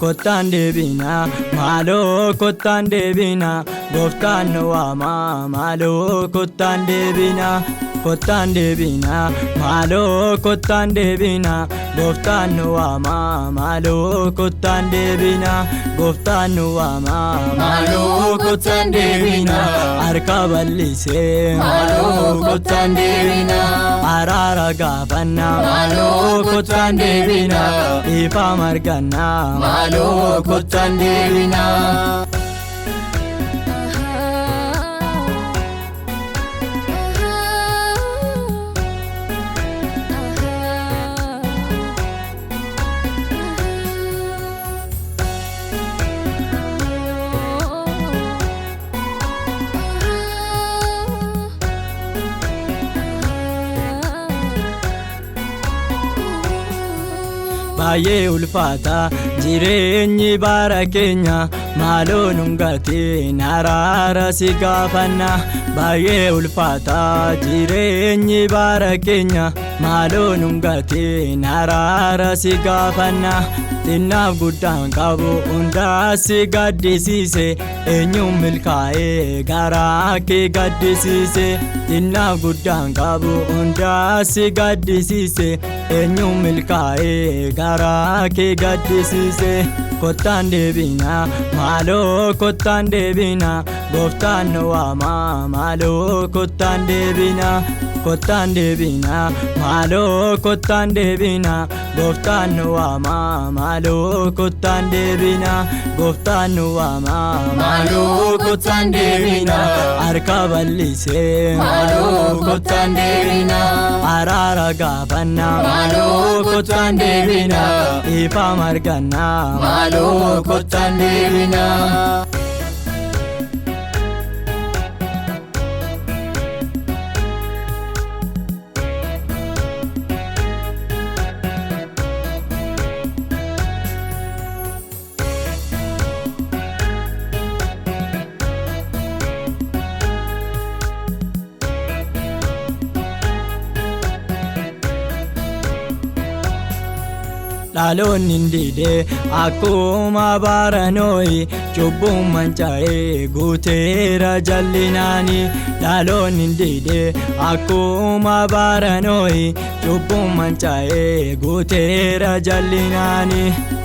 kottaan deebinaa maaloo kottaan deebinaa gooftaan nu waamaa maaloo kottaan deebinaa kottaan deebinaa maaloo kottaan deebinaa gooftaan nu waamaa maaloo kottaan deebinaa gooftaan nu waamaa maaloo kottaan deebinaa harka bal'isee maaloo kottaan deebinaa araara gaafannaa maaloo kottaan deebinaa ifa margannaa maaloo kottaan deebinaa. baay'ee ulfaata jireenyi bara keenya maaloo nungatiin araara si gaafanna baay'ee ulfaata jireenyi bara keenya maaloo nungatiin araara si gaafanna xinnaaf guddaan qabu hundaa si gaddisiise eenyuun milkaa'ee garaa kee gaddisiise xinnaaf guddaan qabu hundaa si gaddisiise eenyuun milkaa'ee garaa kee gaddisiise kottaan deebinaa maaloo kottaan deebinaa gooftaan nu waamaa maaloo kottaan deebinaa kottaan deebinaa maaloo kottaan deebinaa gooftaan nu waamaa maaloo kottaan deebinaa gooftaan nu waamaa maaloo kottaan deebinaa harka bal'isee maaloo kottaan deebinaa araara gaafannaa maaloo kottaan deebinaa ifa margannaa maaloo kottaan deebinaa. dhaloonni didee akkuma baranooyi cubbuun manca'ee guuteera jal'inaani dhaloonni didee akkuma baranooyi cubbuun manca'ee guuteera jal'inaani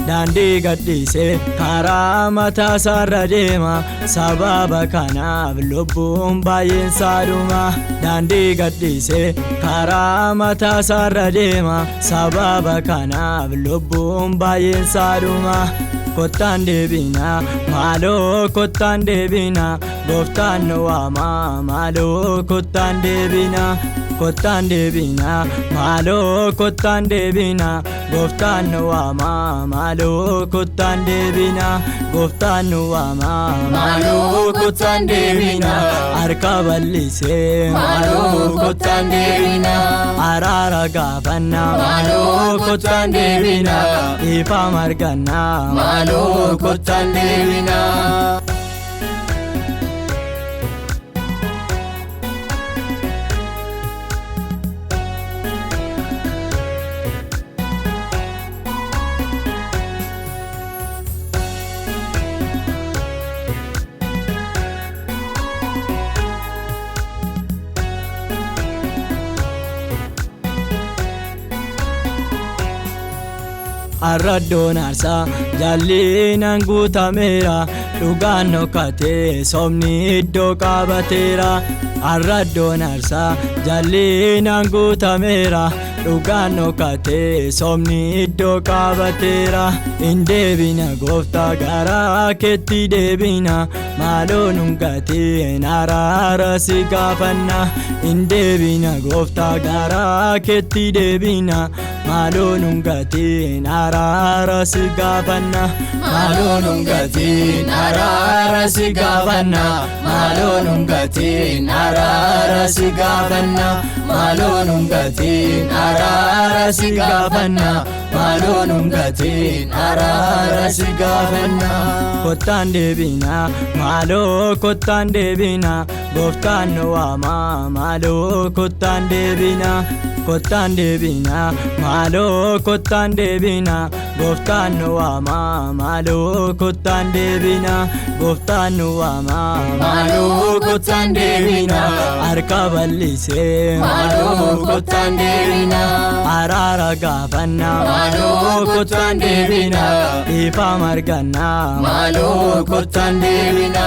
daandii gadhiisee karaa mataa isaarra deema sababa kanaaf lubbuun baay'een saadhuma daandii gadhiisee karaa mataa isaarra deema sababa kanaaf lubbuun baay'een saadhuma kottaan deebinaa maaloo kottaan deebinaa gooftaan nu waamaa maaloo kottaan deebinaa kottaan deebinaa maaloo kottaan deebinaa gooftaan nu waamaa maaloo kottaan deebinaa gooftaan nu waamaa maaloo kottaan deebinaa harka bal'isee maaloo kottaan deebinaa araara gaafannaa maaloo kottaan deebinaa ifa margannaa maaloo kottaan deebinaa. arraddoon aarsaa jallinaan guutameera dhugaan nokkatee sobni iddoo qabateera arraddoon aarsaa jallinaan guutameera dhugaan nokkatee sobni iddoo qabateera hin deebina gooftaa garaa keetti deebina maaloo nungatiin araara si gaafanna hin deebina gooftaa garaa keetti deebina maaloo nungatiin araara si gaafanna maaloo nungatiin araara si gaafanna maaloo nungatiin araara si gaafanna maaloo nungatiin araara si gaafanna maaloo numgatiin araara si gaafanna. Kottaan deebina maaloo kottaan deebina gooftaan nu waama maaloo kottaan deebina. Kottaan deebina maaloo kottaan deebina gooftaan nu waama maaloo kottaan deebina. Gooftaan nu waama maaloo kottaan deebina harka bal'isee maaloo kottaan deebina. Araara gaafanna maaloo kottaan deebina ifa marganna maaloo kottaan deebina.